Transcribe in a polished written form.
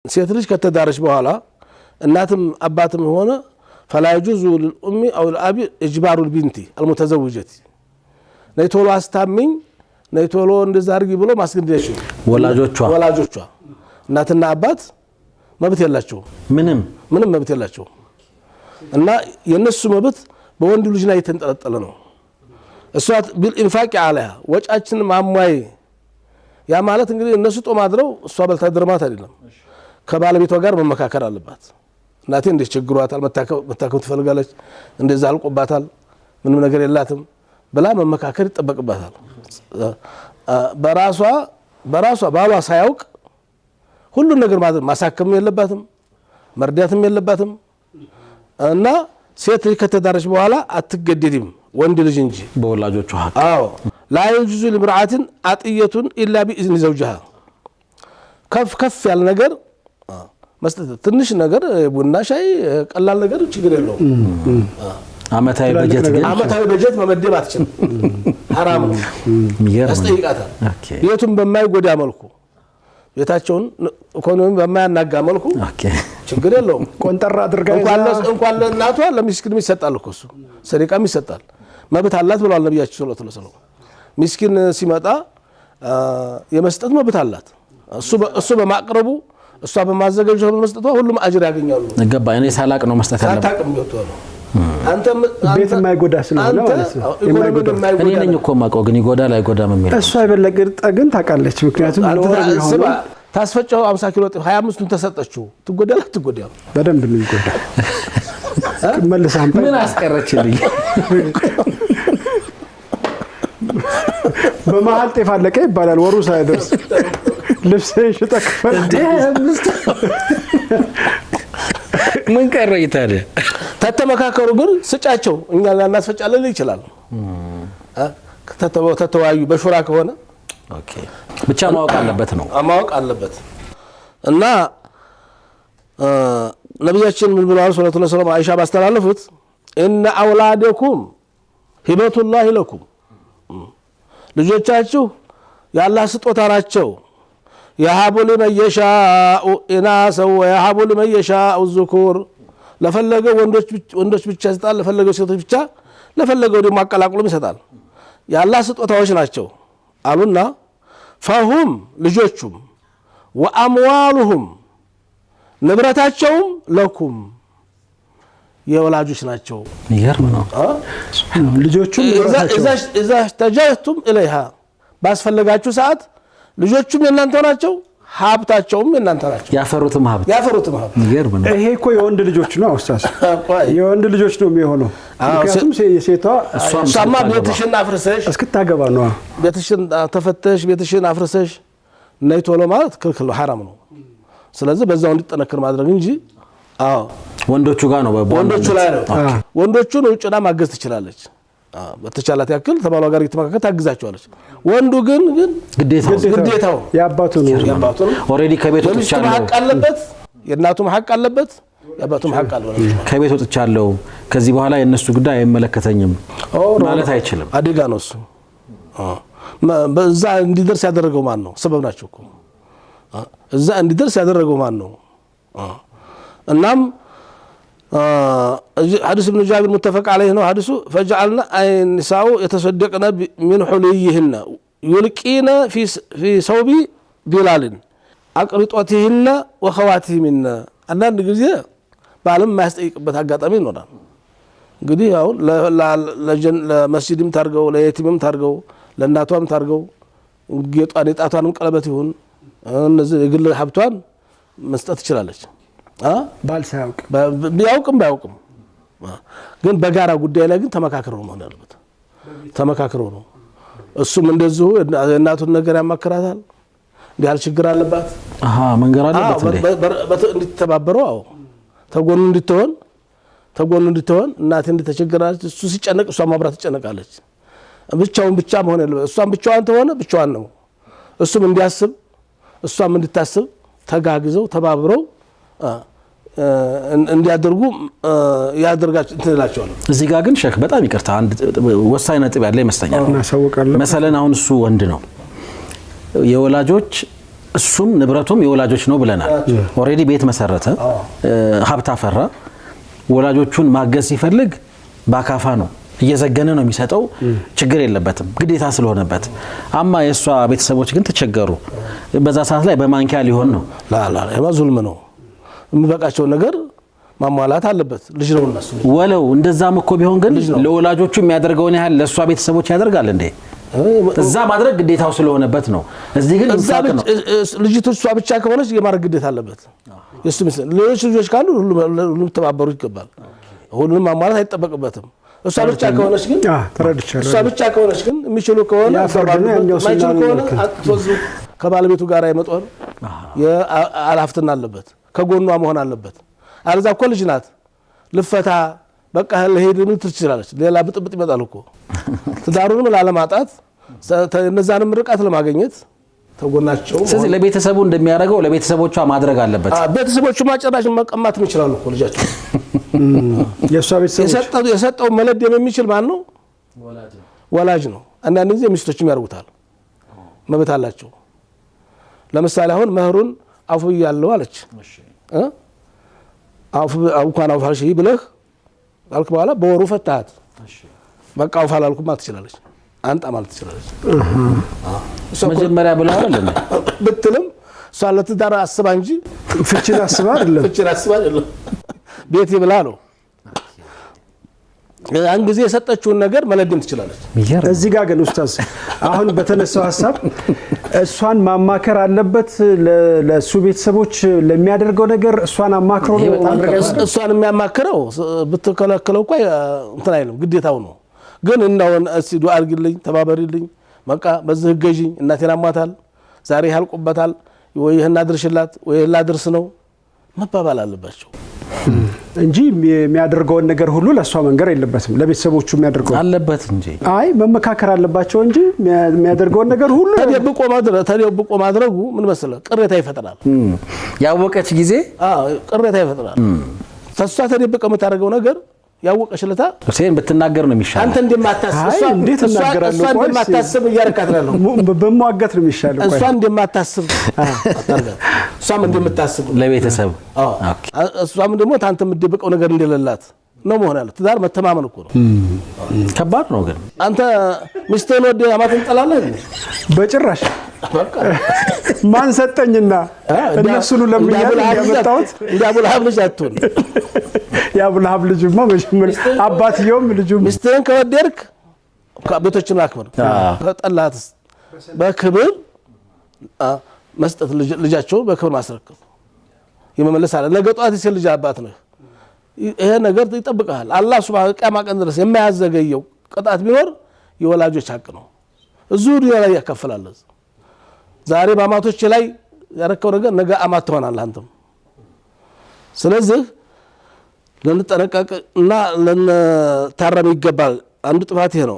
ሴት ልጅ ከተዳረች በኋላ እናትም አባትም ሆነ فلا يجوز للأم أو الأب إجبار البنت المتزوجة نيتولو አስታምኝ ነይቶሎ እንደዛርጊ ብሎ ማስገደድሽ ወላጆቿ እናትና አባት መብት የላቸው ምንም መብት የላቸው እና የነሱ መብት በወንድ ልጅ ላይ ተንጠለጠለ ነው እሷት بالانفاق عليها ወጫችን ማሟይ ያ ማለት እንግዲህ እነሱ ጦማድረው እሷ በልታድርማት አይደለም ከባለቤቷ ጋር መመካከር አለባት እናቴ እንደችግሯታል መታከም ትፈልጋለች እንደዛ አልቆባታል ምንም ነገር የላትም በላ መመካከር ይጠበቅባታል በራሷ ባሏ ሳያውቅ ሁሉ ነገር ማሳከም የለባትም መርዳትም የለባትም እና ሴት ከተዳረች በኋላ አትገደድም ወንድ ልጅ እንጂ በወላጆቿ ሀቅ አዎ لا يجوز لامرأة عطية إلا بإذن زوجها كف ያለ ነገር መስጠት ትንሽ ነገር ቡና ሻይ ቀላል ነገር ችግር የለው አመታዊ በጀት መመደብ አትችልም حرام ነው ያስጠይቃታል ቤቱን በማይጎዳ መልኩ ቤታቸውን ኢኮኖሚ በማያናጋ መልኩ ችግር የለው ቆንጠራ አድርጋ እንኳን ለእናቷ ለሚስኪን ይሰጣል እኮ እሱ ሰሪቃም ይሰጣል መብት አላት ብለዋል ነብያችን ሰለላሁ ዐለይሂ ወሰለም ሚስኪን ሲመጣ የመስጠት መብት አላት እሱ በማቅረቡ እሷ በማዘጋጀቱ መስጠቷ ሁሉም አጅር ያገኛሉ ገባ እኔ ሳላቅ ነው መስጠት ያለው ሳታቅም ይወጣው አንተ ቤት የማይጎዳ ስለሆነ ማለት ነው የማይጎዳ እኔ ነኝ እኮ ማቀው ግን ይጎዳል አይጎዳም የሚል እሷ ይበለግጥ ግን ታቃለች ምክንያቱም አንተ ታስፈጨው 50 ኪሎ 25ቱን ተሰጠችው ትጎዳል አትጎዳም በደንብ ነው ይጎዳ መልሳም ምን አስቀረችልኝ በመሃል ጤፍ አለቀ ይባላል ወሩ ሳይደርስ ልብስ ይሽጠከፈል ምን ቀረ ይታደ ተተመካከሩ ግን ስጫቸው እኛ እናስፈጫለን ይችላል ተተዋዩ በሹራ ከሆነ ኦኬ ብቻ ማወቅ አለበት እና ነብያችን ምን ብለዋል ሰለላሁ ዐለይሂ ወሰለም አይሻ ባስተላለፉት ان اولادكم هبه الله لكم ልጆቻችሁ ያላህ ስጦታ ናቸው يهب لمن يشاء اناثا ويهب لمن يشاء الذكور ለፈለገው ወንዶች ብቻ ይሰጣል ለፈለገው ሴቶች ብቻ ለፈለገው ደግሞ አቀላቅሎም ይሰጣል ያላህ ስጦታዎች ናቸው አሉና فهم ልጆቹም واموالهم ንብረታቸውም ለኩም የወላጆች ናቸው ይገርም ነው ልጆቹም اذا احتجتم اليها ባስፈልጋችሁ ሰዓት ልጆቹም የናንተ ናቸው ሀብታቸውም የናንተ ናቸው ያፈሩትም ሀብት ይገርም ነው ይሄ እኮ የወንድ ልጆች ነው አውስታስ የወንድ ልጆች ነው የሚሆነው ምክንያቱም የሴቷ እሷማ ቤትሽን አፍርሰሽ እስክታገባ ነው ቤትሽን ተፈተሽ ቤትሽን አፍርሰሽ ነይቶሎ ማለት ክልክል حرام ነው ስለዚህ በዛው እንዲጠነክር ማድረግ እንጂ ወንዶቹ ጋር ነው ወንዶቹ ላይ ነው ወንዶቹን ውጭና ማገዝ ትችላለች በተቻላት ያክል ተባሏ ጋር እየተመካከተ ታግዛቸዋለች ወንዱ ግን ግዴታው ያባቱ ነው ኦሬዲ ከቤት ወጥቻለሁ ሀቅ አለበት የእናቱም ሀቅ አለበት ያባቱም ሀቅ አለበት ከቤት ወጥቻለሁ ከዚህ በኋላ የነሱ ጉዳይ አይመለከተኝም ማለት አይችልም አደጋ ነው እሱ በዛ እንዲደርስ ያደረገው ማን ነው ሰበብ ናቸው እኮ እዛ እንዲደርስ ያደረገው ማን ነው እናም حديث ابن جابر متفق عليه ነው حديث فجعلنا النساء يتصدقن من حليهن يلقين في صوب بلال اقرطوتهن وخواتهن አንዳንድ ጊዜ ባለም ማስጠይቅበት አጋጣሚ ይኖራል እንግዲህ ያው ለመስጂድም ታርገው ለየቲምም ታርገው ለእናቷም ታርገው ጌጧን የጣቷንም ቀለበት ይሁን እነዚህ የግል ሀብቷን መስጠት ትችላለች ባልሳውቅ ባያውቅም ግን በጋራ ጉዳይ ላይ ግን ተመካክረው ነው ያለበት ተመካክረው ነው እሱም እንደዚሁ እናቱን ነገር ያማከራታል እንዲያል ችግር አለባት መንገር አለበት እንድትተባበረው ተጎኑ እንድትሆን እናቴ እንድትቸገራለች እሱ ሲጨነቅ እሷ ማብራት ትጨነቃለች ብቻውን ብቻ መሆን ያለበት እሷም ብቻዋን ተሆነ ብቻዋን ነው እሱም እንዲያስብ እሷም እንድታስብ ተጋግዘው ተባብረው እንዲያደርጉ ያደርጋቸው እንትላቸዋል እዚህ ጋር ግን ሼክ በጣም ይቅርታ አንድ ወሳኝ ነጥብ ያለ ይመስለኛል እናሳውቃለን መሰለን አሁን እሱ ወንድ ነው የወላጆች እሱም ንብረቱም የወላጆች ነው ብለናል። ኦሬዲ ቤት መሰረተ፣ ሀብት አፈራ። ወላጆቹን ማገዝ ሲፈልግ ባካፋ ነው እየዘገነ ነው የሚሰጠው። ችግር የለበትም ግዴታ ስለሆነበት። አማ የሷ ቤተሰቦች ግን ተቸገሩ። በዛ ሰዓት ላይ በማንኪያ ሊሆን ነው። ላ ዙልም ነው። የሚበቃቸው ነገር ማሟላት አለበት። ልጅ ነው እነሱ። ወለው እንደዛም እኮ ቢሆን ግን ለወላጆቹ የሚያደርገውን ያህል ለሷ ቤተሰቦች ያደርጋል እንዴ? እዛ ማድረግ ግዴታው ስለሆነበት ነው። እዚህ ግን እንሳቅ ነው። ልጅቱ እሷ ብቻ ከሆነች የማድረግ ግዴታ አለበት። የሱ ምስል ሌሎች ልጆች ካሉ ሁሉም ተባበሩ ይገባል። ሁሉንም ማሟላት አይጠበቅበትም። እሷ ብቻ ከሆነች ግን እሷ ብቻ ከሆነች ግን የሚችሉ ከሆነ ማይችሉ ከሆነ አጥቶዙ ከባለቤቱ ጋር የመጦር የአላፍትና አለበት። ከጎኗ መሆን አለበት። አለዛ እኮ ልጅ ናት። ልፈታ በቃ ለሄድን ትችላለች። ሌላ ብጥብጥ ይመጣል እኮ ትዳሩንም ላለማጣት እነዛንም ርቃት ለማግኘት ተጎናቸው። ስለዚህ ለቤተሰቡ እንደሚያደርገው ለቤተሰቦቿ ማድረግ አለበት። ቤተሰቦቹ ማጨራሽ መቀማት ይችላሉ እኮ ልጃቸው። የሷ ቤተሰቦች የሰጠው መለደም የሚችል ማን ነው? ወላጅ ነው። አንዳንድ ጊዜ ሚስቶችም ያርጉታል። መብት አላቸው። ለምሳሌ አሁን መህሩን አፉ ያለው አለች እንኳን አውፋሽ ብለህ አልክ በኋላ በወሩ ፈታት። በቃ አውፋ አላልኩም ማለት ትችላለች። አንጣ ማለት ትችላለች። መጀመሪያ ብለው አይደለም ብትልም እሷ ለትዳር አስባ እንጂ ፍቺን አስባ አይደለም። ቤት ይብላ ነው። ያን ጊዜ የሰጠችውን ነገር መለደም ትችላለች። እዚህ ጋር ግን ኡስታዝ አሁን በተነሳው ሐሳብ እሷን ማማከር አለበት። ለሱ ቤተሰቦች ለሚያደርገው ነገር እሷን አማክሮ ነው። እሷን የሚያማክረው ብትከለከለው እኮ እንትን አይልም፣ ግዴታው ነው። ግን እናውን እስቲ ዱአ አድርግልኝ፣ ተባበሪልኝ፣ በቃ በዚህ ገዢኝ፣ እናቴን አሟታል፣ ዛሬ ያልቁበታል፣ ወይ ይሄን አድርሽላት ወይ ይሄን ላድርስ ነው መባባል አለባቸው እንጂ የሚያደርገውን ነገር ሁሉ ለሷ መንገር የለበትም። ለቤተሰቦቹ የሚያደርገው አለበት እንጂ አይ መመካከር አለባቸው እንጂ የሚያደርገውን ነገር ሁሉ ተደብቆ ማድረጉ ምን መሰለህ ቅሬታ ይፈጥራል። ያወቀች ጊዜ ቅሬታ ይፈጥራል። ተሷ ተደብቀ የምታደርገው ነገር ያወቀሽለታ ሁሴን ብትናገር ነው የሚሻለው። አንተ እንደማታስብ እያረካት ነው። በመዋገት ነው የሚሻለው። እሷ እንደማታስብ እሷም እንደምታስብ ለቤተሰብ እሷም ደግሞ ታንተ የምትደብቀው ነገር እንደሌላት ነው መሆን ያለው። ትዳር መተማመን እኮ ነው። ከባድ ነው። ግን አንተ ሚስትህን ወደ አማትን ጠላለህ በጭራሽ። ማን ሰጠኝና እነሱን ለምን ያመጣሁት? ያቡልሃብ ልጅ አትሆን። ያቡልሃብ ልጅማ መጀመር አባትየውም ልጁም ሚስትህን ከወደድክ ቤቶችን አክብር። ከጠላትስ በክብር መስጠት ልጃቸውን በክብር ማስረከብ የመመለስ አለ። ነገ ጧት የሴት ልጅ አባት ነህ። ይሄ ነገር ይጠብቃል። አላህ ሱብሃነሁ ወተዓላ ቀን ድረስ የማያዘገየው ቅጣት ቢኖር የወላጆች ሐቅ ነው። እዚሁ ዱንያ ላይ ያከፍላል። ዛሬ በአማቶች ላይ ያረከው ነገር ነገ አማት ትሆናለህ አንተም። ስለዚህ ለንጠነቀቅና ለነታረም ይገባል። አንዱ ጥፋት ይሄ ነው።